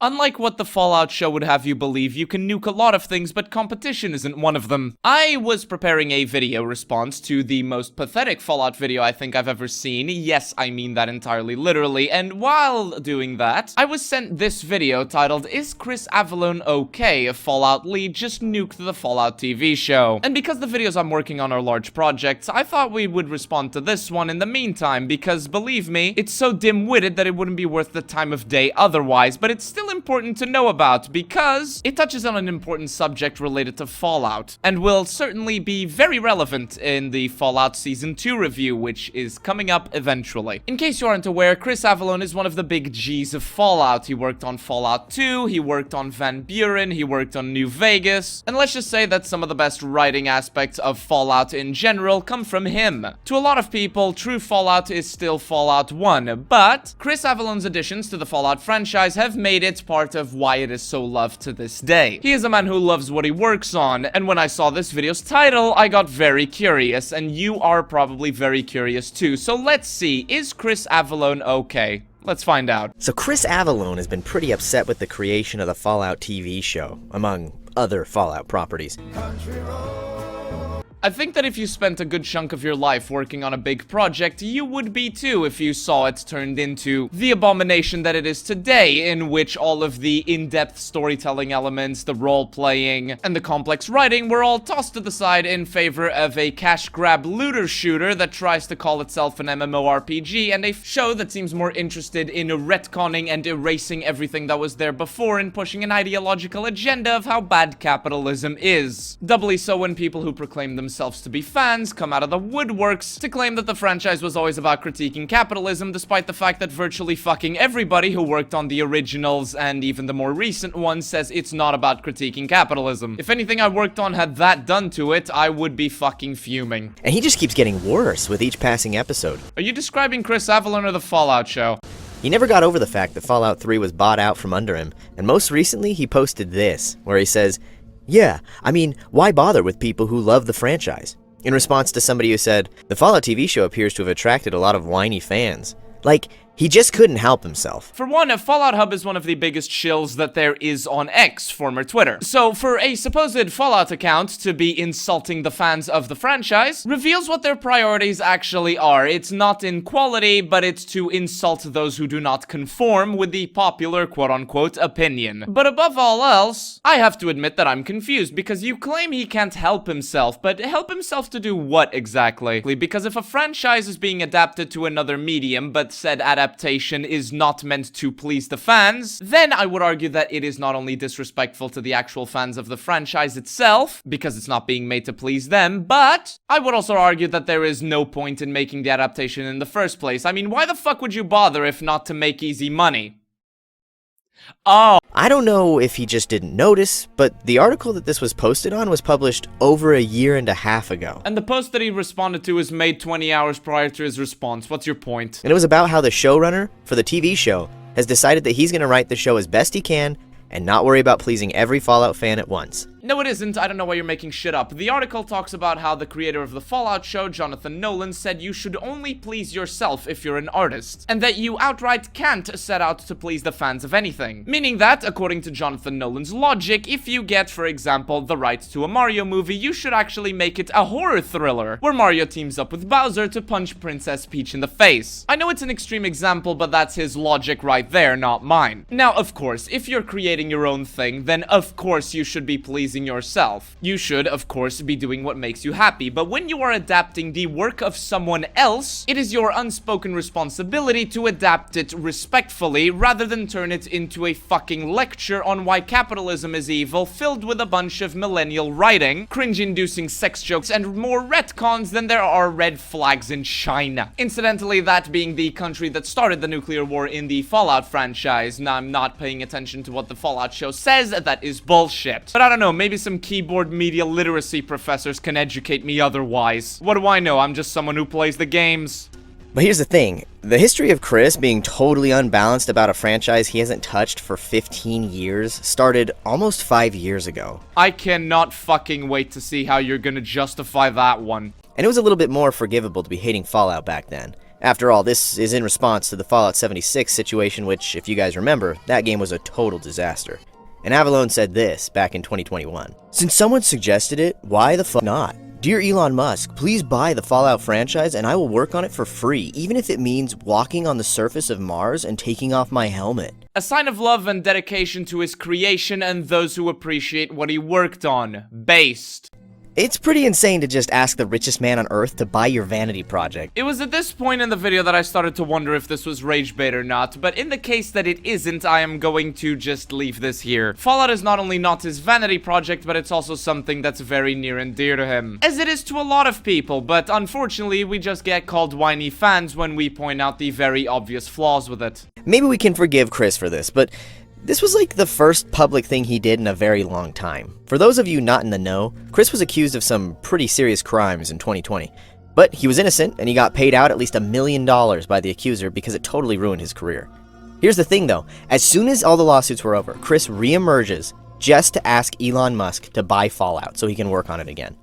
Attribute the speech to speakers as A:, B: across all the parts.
A: Unlike what the Fallout show would have you believe, you can nuke a lot of things, but competition isn't one of them. I was preparing a video response to the most pathetic Fallout video I think I've ever seen. Yes, I mean that entirely literally, and while doing that, I was sent this video titled, "Is Chris Avellone okay if Fallout lead just nuked the Fallout TV show?" And because the videos I'm working on are large projects, I thought we would respond to this one in the meantime, because believe me, it's so dim-witted that it wouldn't be worth the time of day otherwise, but it's still important to know about because it touches on an important subject related to Fallout and will certainly be very relevant in the Fallout Season 2 review, which is coming up eventually. In case you aren't aware, Chris Avellone is one of the big G's of Fallout. He worked on Fallout 2, he worked on Van Buren, he worked on New Vegas, and let's just say that some of the best writing aspects of Fallout in general come from him. To a lot of people, true Fallout is still Fallout 1, but Chris Avellone's additions to the Fallout franchise have made it part of why it is so loved to this day. He is a man who loves what he works on, and when I saw this video's title, I got very curious, and you are probably very curious too. So let's see, is Chris Avellone okay? Let's find out.
B: So Chris Avellone has been pretty upset with the creation of the Fallout TV show, among other Fallout properties.
A: I think that if you spent a good chunk of your life working on a big project, you would be too if you saw it turned into the abomination that it is today, in which all of the in-depth storytelling elements, the role-playing, and the complex writing were all tossed to the side in favor of a cash-grab looter-shooter that tries to call itself an MMORPG, and a show that seems more interested in retconning and erasing everything that was there before and pushing an ideological agenda of how bad capitalism is. Doubly so when people who proclaim themselves to be fans come out of the woodworks to claim that the franchise was always about critiquing capitalism, despite the fact that virtually fucking everybody who worked on the originals and even the more recent ones says it's not about critiquing capitalism. If anything I worked on had that done to it, I would be fucking fuming.
B: And he just keeps getting worse with each passing episode.
A: Are you describing Chris Avellone or the Fallout show?
B: He never got over the fact that Fallout 3 was bought out from under him, and most recently he posted this, where he says, "Yeah, I mean, why bother with people who love the franchise?" In response to somebody who said, "The Fallout TV show appears to have attracted a lot of whiny fans." Like, he just couldn't help himself.
A: For one, Fallout Hub is one of the biggest shills that there is on X, former Twitter. So for a supposed Fallout account to be insulting the fans of the franchise reveals what their priorities actually are. It's not in quality, but it's to insult those who do not conform with the popular quote-unquote opinion. But above all else, I have to admit that I'm confused, because you claim he can't help himself, but help himself to do what exactly? Because if a franchise is being adapted to another medium, but said adaptation is not meant to please the fans, then I would argue that it is not only disrespectful to the actual fans of the franchise itself, because it's not being made to please them, but I would also argue that there is no point in making the adaptation in the first place. I mean, why the fuck would you bother if not to make easy money? Oh.
B: I don't know if he just didn't notice, but the article that this was posted on was published over a year and a half ago.
A: And the post that he responded to was made 20 hours prior to his response. What's your point?
B: And it was about how the showrunner for the TV show has decided that he's going to write the show as best he can and not worry about pleasing every Fallout fan at once.
A: No, it isn't. I don't know why you're making shit up. The article talks about how the creator of the Fallout show, Jonathan Nolan, said you should only please yourself if you're an artist, and that you outright can't set out to please the fans of anything. Meaning that, according to Jonathan Nolan's logic, if you get, for example, the rights to a Mario movie, you should actually make it a horror thriller, where Mario teams up with Bowser to punch Princess Peach in the face. I know it's an extreme example, but that's his logic right there, not mine. Now, of course, if you're creating your own thing, then of course you should be pleasing yourself. You should, of course, be doing what makes you happy, but when you are adapting the work of someone else, it is your unspoken responsibility to adapt it respectfully, rather than turn it into a fucking lecture on why capitalism is evil, filled with a bunch of millennial writing, cringe-inducing sex jokes, and more retcons than there are red flags in China. Incidentally, that being the country that started the nuclear war in the Fallout franchise. Now, I'm not paying attention to what the Fallout show says, that is bullshit. But I don't know, maybe some keyboard media literacy professors can educate me otherwise. What do I know? I'm just someone who plays the games.
B: But here's the thing, the history of Chris being totally unbalanced about a franchise he hasn't touched for 15 years started almost 5 years ago.
A: I cannot fucking wait to see how you're gonna justify that one.
B: And it was a little bit more forgivable to be hating Fallout back then. After all, this is in response to the Fallout 76 situation, which, if you guys remember, that game was a total disaster. And Avellone said this back in 2021. Since someone suggested it, why the fuck not? Dear Elon Musk, please buy the Fallout franchise and I will work on it for free, even if it means walking on the surface of Mars and taking off my helmet.
A: A sign of love and dedication to his creation and those who appreciate what he worked on. Based.
B: It's pretty insane to just ask the richest man on Earth to buy your vanity project.
A: It was at this point in the video that I started to wonder if this was rage bait or not, but in the case that it isn't, I am going to just leave this here. Fallout is not only not his vanity project, but it's also something that's very near and dear to him. As it is to a lot of people, but unfortunately, we just get called whiny fans when we point out the very obvious flaws with it.
B: Maybe we can forgive Chris for this, but this was like the first public thing he did in a very long time. For those of you not in the know, Chris was accused of some pretty serious crimes in 2020. But he was innocent, and he got paid out at least $1 million by the accuser because it totally ruined his career. Here's the thing though, as soon as all the lawsuits were over, Chris reemerges just to ask Elon Musk to buy Fallout so he can work on it again.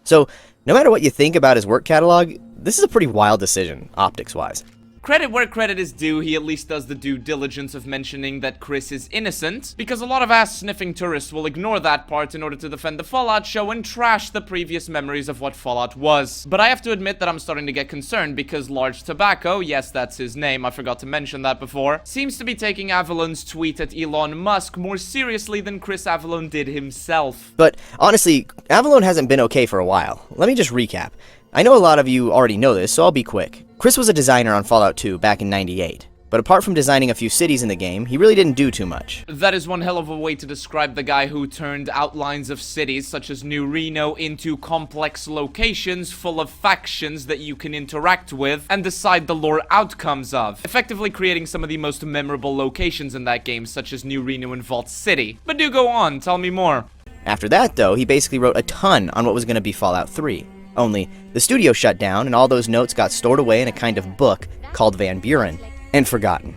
B: So, no matter what you think about his work catalog, this is a pretty wild decision, optics-wise.
A: Credit where credit is due, he at least does the due diligence of mentioning that Chris is innocent, because a lot of ass-sniffing tourists will ignore that part in order to defend the Fallout show and trash the previous memories of what Fallout was. But I have to admit that I'm starting to get concerned because Large Tobacco, yes that's his name, I forgot to mention that before, seems to be taking Avallone's tweet at Elon Musk more seriously than Chris Avellone did himself.
B: But honestly, Avellone hasn't been okay for a while. Let me just recap. I know a lot of you already know this, so I'll be quick. Chris was a designer on Fallout 2 back in '98, but apart from designing a few cities in the game, he really didn't do too much.
A: That is one hell of a way to describe the guy who turned outlines of cities such as New Reno into complex locations full of factions that you can interact with and decide the lore outcomes of, effectively creating some of the most memorable locations in that game, such as New Reno and Vault City. But do go on, tell me more.
B: After that, though, he basically wrote a ton on what was going to be Fallout 3. Only, the studio shut down, and all those notes got stored away in a kind of book called Van Buren, and forgotten.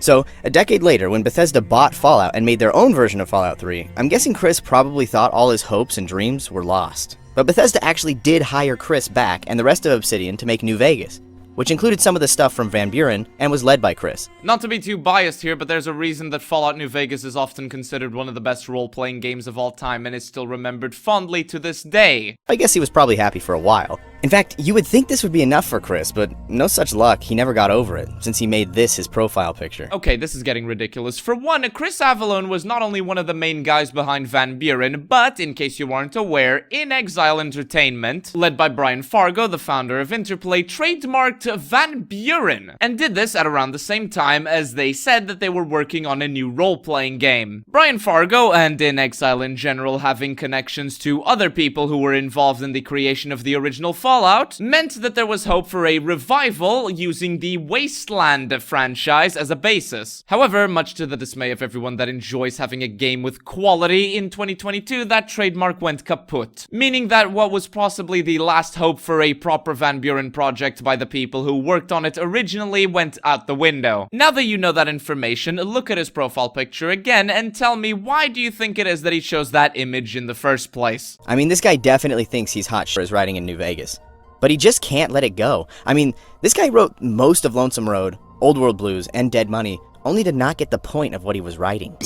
B: So, a decade later, when Bethesda bought Fallout and made their own version of Fallout 3, I'm guessing Chris probably thought all his hopes and dreams were lost. But Bethesda actually did hire Chris back and the rest of Obsidian to make New Vegas, which included some of the stuff from Van Buren and was led by Chris.
A: Not to be too biased here, but there's a reason that Fallout New Vegas is often considered one of the best role-playing games of all time and is still remembered fondly to this day.
B: I guess he was probably happy for a while. In fact, you would think this would be enough for Chris, but no such luck, he never got over it, since he made this his profile picture.
A: Okay, this is getting ridiculous. For one, Chris Avellone was not only one of the main guys behind Van Buren, but, in case you aren't aware, In Exile Entertainment, led by Brian Fargo, the founder of Interplay, trademarked Van Buren, and did this at around the same time as they said that they were working on a new role-playing game. Brian Fargo, and In Exile in general having connections to other people who were involved in the creation of the original Fallout, meant that there was hope for a revival using the Wasteland franchise as a basis. However, much to the dismay of everyone that enjoys having a game with quality, in 2022 that trademark went kaput, meaning that what was possibly the last hope for a proper Van Buren project by the people who worked on it originally went out the window. Now that you know that information, look at his profile picture again and tell me, why do you think it is that he chose that image in the first place?
B: I mean, this guy definitely thinks he's hot shit for his writing in New Vegas. But he just can't let it go. I mean, this guy wrote most of Lonesome Road, Old World Blues, and Dead Money, only to not get the point of what he was writing.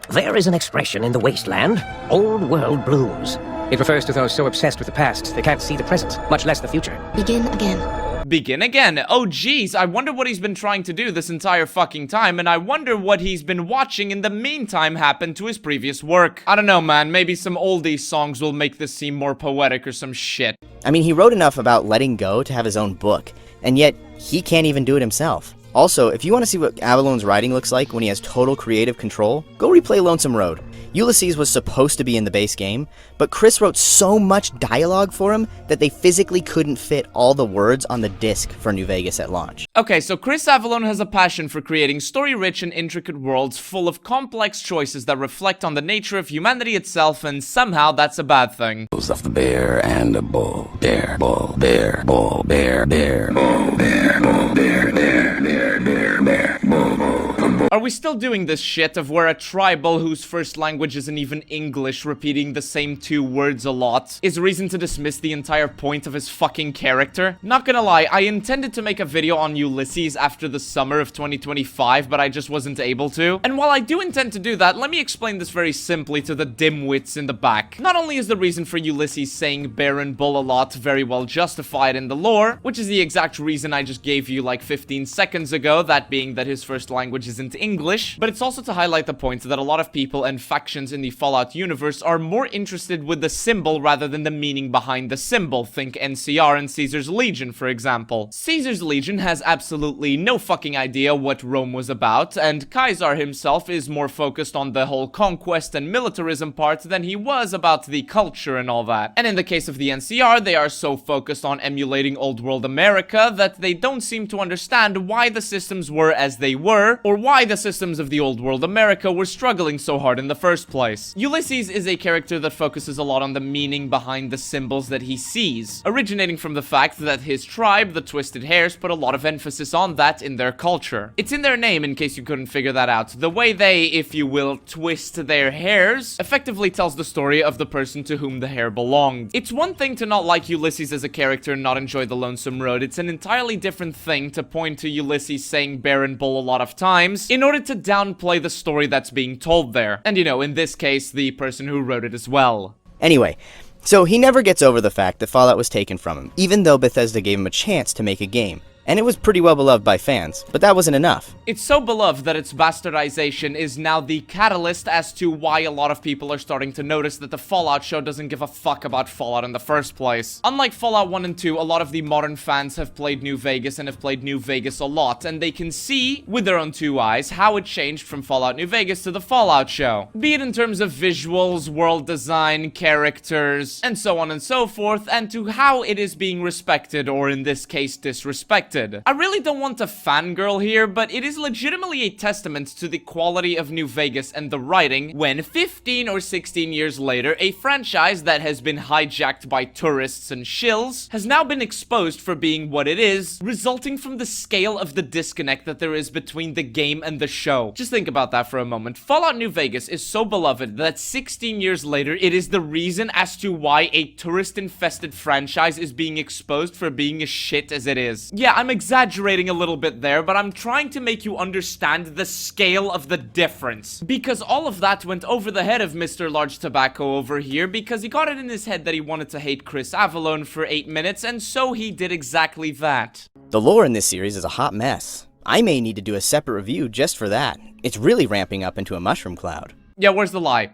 C: There is an expression in the wasteland, Old World Blues. It refers to those so obsessed with the past, they can't see the present, much less the future.
D: Begin again.
A: Begin again. Oh geez, I wonder what he's been trying to do this entire fucking time, and I wonder what he's been watching in the meantime happen to his previous work. I don't know, man, maybe some oldies songs will make this seem more poetic or some shit.
B: I mean, he wrote enough about letting go to have his own book, and yet he can't even do it himself. Also, if you want to see what Avallone's writing looks like when he has total creative control, go replay Lonesome Road. Ulysses was supposed to be in the base game, but Chris wrote so much dialogue for him that they physically couldn't fit all the words on the disc for New Vegas at launch.
A: Okay, so Chris Avellone has a passion for creating story-rich and intricate worlds full of complex choices that reflect on the nature of humanity itself, and somehow that's a bad thing.
E: Of the bear and the bull. Bear, bull, bear, bull, bear, bear, bull, bear, bull, bear, bear, bear, bear, bear, bull, bull, bull.
A: Are we still doing this shit of where a tribal whose first language isn't even English repeating the same 2 words a lot is reason to dismiss the entire point of his fucking character? Not gonna lie, I intended to make a video on Ulysses after the summer of 2025, but I just wasn't able to. And while I do intend to do that, let me explain this very simply to the dimwits in the back. Not only is the reason for Ulysses saying Buren bull a lot very well justified in the lore, which is the exact reason I just gave you like 15 seconds ago, that being that his first language isn't English, but it's also to highlight the point that a lot of people and factions in the Fallout universe are more interested with the symbol rather than the meaning behind the symbol. Think NCR and Caesar's Legion, for example. Caesar's Legion has absolutely no fucking idea what Rome was about, and Caesar himself is more focused on the whole conquest and militarism part than he was about the culture and all that. And in the case of the NCR, they are so focused on emulating old world America that they don't seem to understand why the systems were as they were, or why the systems of the old world America were struggling so hard in the first place. Ulysses is a character that focuses a lot on the meaning behind the symbols that he sees, originating from the fact that his tribe, the Twisted Hares, put a lot of emphasis on that in their culture. It's in their name, in case you couldn't figure that out. The way they, if you will, twist their hairs effectively tells the story of the person to whom the hair belonged. It's one thing to not like Ulysses as a character and not enjoy the Lonesome Road. It's an entirely different thing to point to Ulysses saying Baron Bull a lot of times in order to downplay the story that's being told there. And you know, in this case, the person who wrote it as well.
B: Anyway, so he never gets over the fact that Fallout was taken from him, even though Bethesda gave him a chance to make a game. And it was pretty well beloved by fans, but that wasn't enough.
A: It's so beloved that its bastardization is now the catalyst as to why a lot of people are starting to notice that the Fallout show doesn't give a fuck about Fallout in the first place. Unlike Fallout 1 and 2, a lot of the modern fans have played New Vegas and have played New Vegas a lot, and they can see, with their own 2 eyes, how it changed from Fallout New Vegas to the Fallout show. Be it in terms of visuals, world design, characters, and so on and so forth, and to how it is being respected, or in this case, disrespected. I really don't want to fangirl here, but it is legitimately a testament to the quality of New Vegas and the writing when 15 or 16 years later, a franchise that has been hijacked by tourists and shills has now been exposed for being what it is, resulting from the scale of the disconnect that there is between the game and the show. Just think about that for a moment. Fallout New Vegas is so beloved that 16 years later, it is the reason as to why a tourist-infested franchise is being exposed for being as shit as it is. Yeah, I'm exaggerating a little bit there, but I'm trying to make you understand the scale of the difference. Because all of that went over the head of Mr. Large Tobacco over here because he got it in his head that he wanted to hate Chris Avellone for 8 minutes, and so he did exactly that.
B: The lore in this series is a hot mess. I may need to do a separate review just for that. It's really ramping up into a mushroom cloud.
A: Yeah, where's the lie?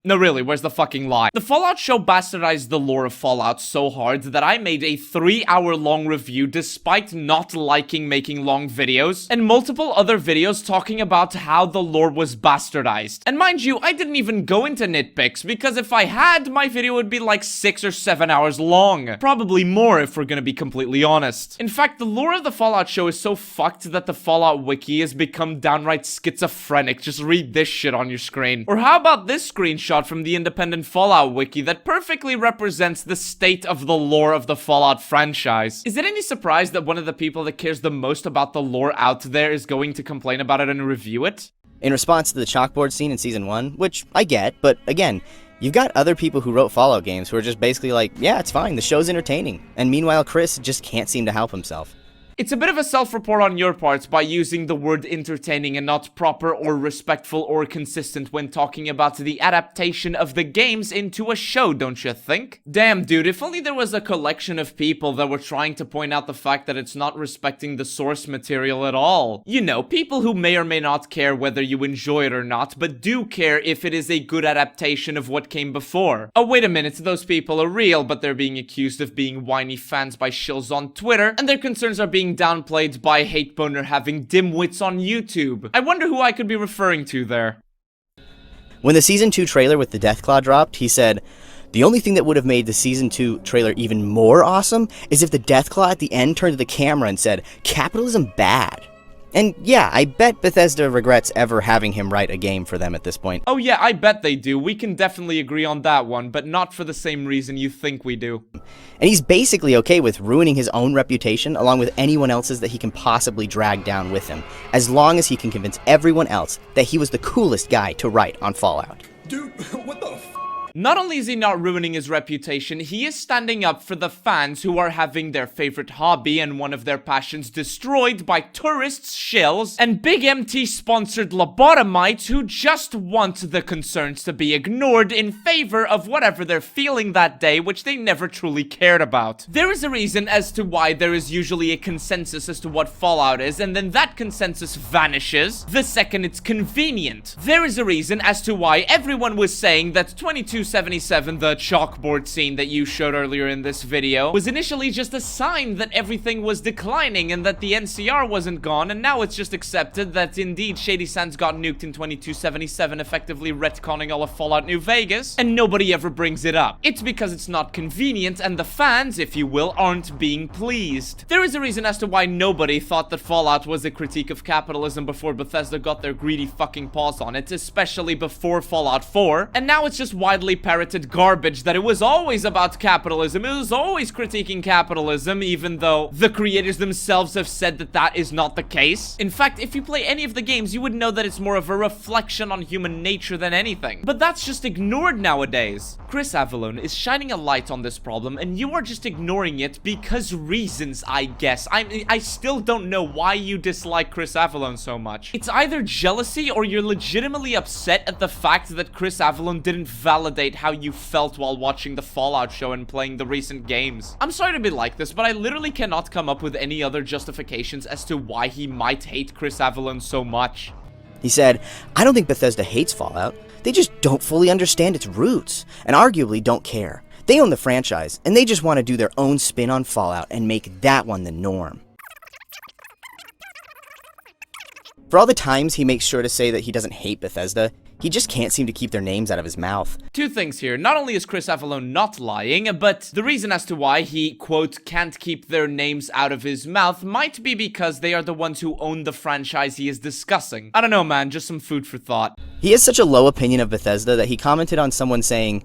A: No, really, where's the fucking lie? The Fallout show bastardized the lore of Fallout so hard that I made a 3-hour-long review despite not liking making long videos, and multiple other videos talking about how the lore was bastardized. And mind you, I didn't even go into nitpicks, because if I had, my video would be like 6 or 7 hours long. Probably more if we're gonna be completely honest. In fact, the lore of the Fallout show is so fucked that the Fallout wiki has become downright schizophrenic. Just read this shit on your screen. Or how about this screenshot from the independent Fallout wiki that perfectly represents the state of the lore of the Fallout franchise? Is it any surprise that one of the people that cares the most about the lore out there is going to complain about it and review it?
B: In response to the chalkboard scene in Season 1, which I get, but again, you've got other people who wrote Fallout games who are just basically like, yeah, it's fine, the show's entertaining. And meanwhile, Chris just can't seem to help himself.
A: It's a bit of a self-report on your part by using the word entertaining and not proper or respectful or consistent when talking about the adaptation of the games into a show, don't you think? Damn, dude, if only there was a collection of people that were trying to point out the fact that it's not respecting the source material at all. You know, people who may or may not care whether you enjoy it or not, but do care if it is a good adaptation of what came before. Oh, wait a minute, those people are real, but they're being accused of being whiny fans by shills on Twitter, and their concerns are being downplayed by hate boner having dimwits on YouTube. I wonder who I could be referring to there.
B: When the Season 2 trailer with the Deathclaw dropped, he said, "The only thing that would have made the Season 2 trailer even more awesome is if the Deathclaw at the end turned to the camera and said, 'Capitalism bad.'" And yeah, I bet Bethesda regrets ever having him write a game for them at this point.
A: Oh yeah, I bet they do. We can definitely agree on that one, but not for the same reason you think we do.
B: And he's basically okay with ruining his own reputation along with anyone else's that he can possibly drag down with him, as long as he can convince everyone else that he was the coolest guy to write on Fallout.
D: Dude, what the f***?
A: Not only is he not ruining his reputation, he is standing up for the fans who are having their favorite hobby and one of their passions destroyed by tourists, shills, and Big MT-sponsored lobotomites who just want the concerns to be ignored in favor of whatever they're feeling that day, which they never truly cared about. There is a reason as to why there is usually a consensus as to what Fallout is, and then that consensus vanishes the second it's convenient. There is a reason as to why everyone was saying that 2277, the chalkboard scene that you showed earlier in this video, was initially just a sign that everything was declining and that the NCR wasn't gone, and now it's just accepted that indeed Shady Sands got nuked in 2277, effectively retconning all of Fallout New Vegas, and nobody ever brings it up. It's because it's not convenient and the fans, if you will, aren't being pleased. There is a reason as to why nobody thought that Fallout was a critique of capitalism before Bethesda got their greedy fucking paws on it, especially before Fallout 4, and now it's just widely parroted garbage that it was always about capitalism, it was always critiquing capitalism, even though the creators themselves have said that that is not the case. In fact, if you play any of the games, you would know that it's more of a reflection on human nature than anything. But that's just ignored nowadays. Chris Avellone is shining a light on this problem, and you are just ignoring it because reasons, I guess. I still don't know why you dislike Chris Avellone so much. It's either jealousy or you're legitimately upset at the fact that Chris Avellone didn't validate how you felt while watching the Fallout show and playing the recent games. I'm sorry to be like this, but I literally cannot come up with any other justifications as to why he might hate Chris Avellone so much.
B: He said, "I don't think Bethesda hates Fallout. They just don't fully understand its roots, and arguably don't care. They own the franchise, and they just want to do their own spin on Fallout and make that one the norm." For all the times he makes sure to say that he doesn't hate Bethesda, he just can't seem to keep their names out of his mouth.
A: Two things here. Not only is Chris Avellone not lying, but the reason as to why he, quote, can't keep their names out of his mouth might be because they are the ones who own the franchise he is discussing. I don't know, man. Just some food for thought.
B: He has such a low opinion of Bethesda that he commented on someone saying,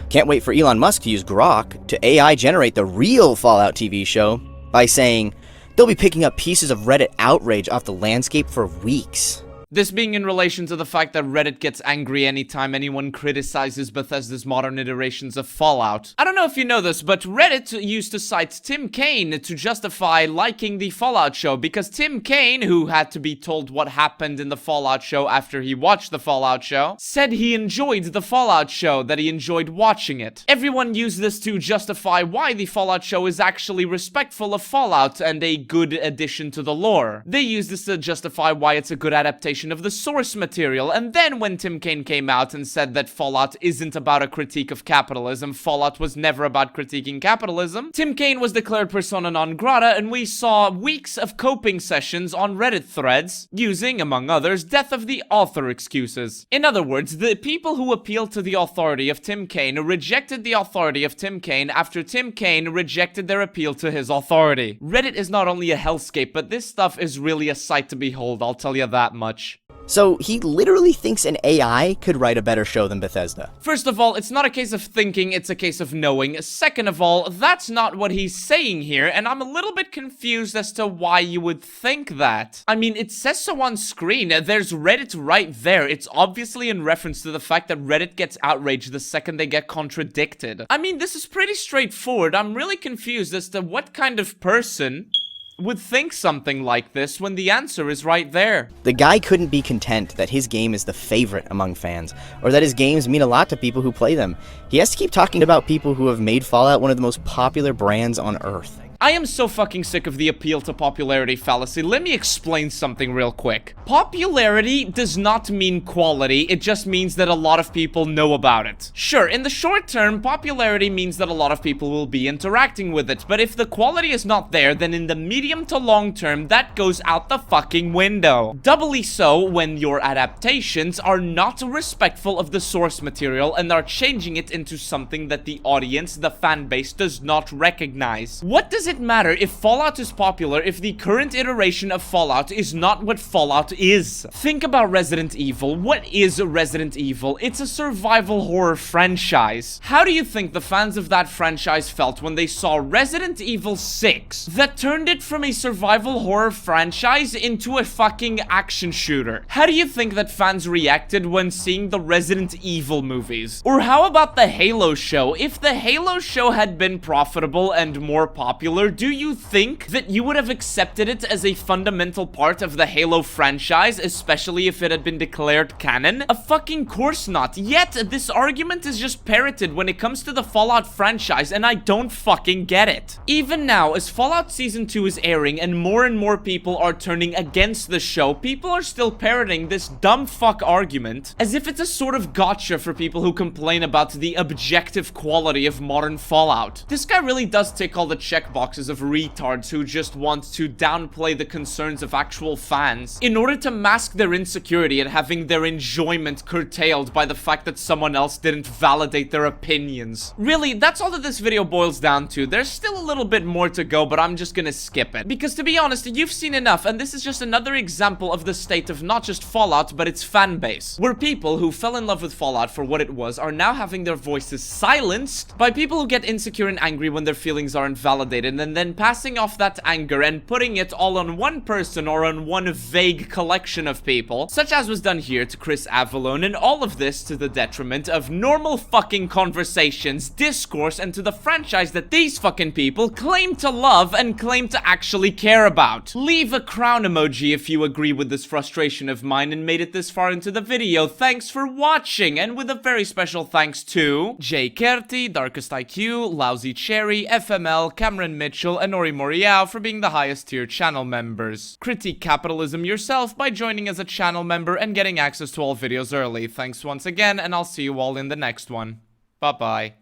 B: "Can't wait for Elon Musk to use Grok to AI generate the real Fallout TV show," by saying, "They'll be picking up pieces of Reddit outrage off the landscape for weeks."
A: This being in relation to the fact that Reddit gets angry anytime anyone criticizes Bethesda's modern iterations of Fallout. I don't know if you know this, but Reddit used to cite Tim Kaine to justify liking the Fallout show, because Tim Kaine, who had to be told what happened in the Fallout show after he watched the Fallout show, said he enjoyed the Fallout show, that he enjoyed watching it. Everyone used this to justify why the Fallout show is actually respectful of Fallout and a good addition to the lore. They used this to justify why it's a good adaptation of the source material, and then when Tim Kaine came out and said that Fallout isn't about a critique of capitalism, Fallout was never about critiquing capitalism, Tim Kaine was declared persona non grata, and we saw weeks of coping sessions on Reddit threads using, among others, death of the author excuses. In other words, the people who appealed to the authority of Tim Kaine rejected the authority of Tim Kaine after Tim Kaine rejected their appeal to his authority. Reddit is not only a hellscape, but this stuff is really a sight to behold, I'll tell you that much.
B: So he literally thinks an AI could write a better show than Bethesda.
A: First of all, it's not a case of thinking, it's a case of knowing. Second of all, that's not what he's saying here, and I'm a little bit confused as to why you would think that. I mean, it says so on screen. There's Reddit right there. It's obviously in reference to the fact that Reddit gets outraged the second they get contradicted. I mean, this is pretty straightforward. I'm really confused as to what kind of person would think something like this when the answer is right there.
B: The guy couldn't be content that his game is the favorite among fans, or that his games mean a lot to people who play them. He has to keep talking about people who have made Fallout one of the most popular brands on Earth.
A: I am so fucking sick of the appeal to popularity fallacy. Let me explain something real quick. Popularity does not mean quality, it just means that a lot of people know about it. Sure, in the short term, popularity means that a lot of people will be interacting with it, but if the quality is not there, then in the medium to long term, that goes out the fucking window. Doubly so when your adaptations are not respectful of the source material and are changing it into something that the audience, the fan base, does not recognize. What does does it matter if Fallout is popular if the current iteration of Fallout is not what Fallout is? Think about Resident Evil. What is Resident Evil? It's a survival horror franchise. How do you think the fans of that franchise felt when they saw Resident Evil 6 that turned it from a survival horror franchise into a fucking action shooter? How do you think that fans reacted when seeing the Resident Evil movies? Or how about the Halo show? If the Halo show had been profitable and more popular, do you think that you would have accepted it as a fundamental part of the Halo franchise, especially if it had been declared canon? Of fucking course not. Yet, this argument is just parroted when it comes to the Fallout franchise, and I don't fucking get it. Even now, as Fallout Season 2 is airing and more people are turning against the show, people are still parroting this dumb fuck argument as if it's a sort of gotcha for people who complain about the objective quality of modern Fallout. This guy really does tick all the checkboxes of retards who just want to downplay the concerns of actual fans in order to mask their insecurity and having their enjoyment curtailed by the fact that someone else didn't validate their opinions. Really, that's all that this video boils down to. There's still a little bit more to go, but I'm just gonna skip it. Because to be honest, you've seen enough, and this is just another example of the state of not just Fallout, but its fan base. Where people who fell in love with Fallout for what it was are now having their voices silenced by people who get insecure and angry when their feelings aren't validated, and then passing off that anger and putting it all on one person or on one vague collection of people, such as was done here to Chris Avellone, and all of this to the detriment of normal fucking conversations, discourse, and to the franchise that these fucking people claim to love and claim to actually care about. Leave a crown emoji if you agree with this frustration of mine and made it this far into the video. Thanks for watching, and with a very special thanks to Kherty, Darkest IQ, Lousy Cherry, FML, Cameron Mitchell, and Ori Moriao for being the highest tier channel members. Critique capitalism yourself by joining as a channel member and getting access to all videos early. Thanks once again, and I'll see you all in the next one. Bye-bye.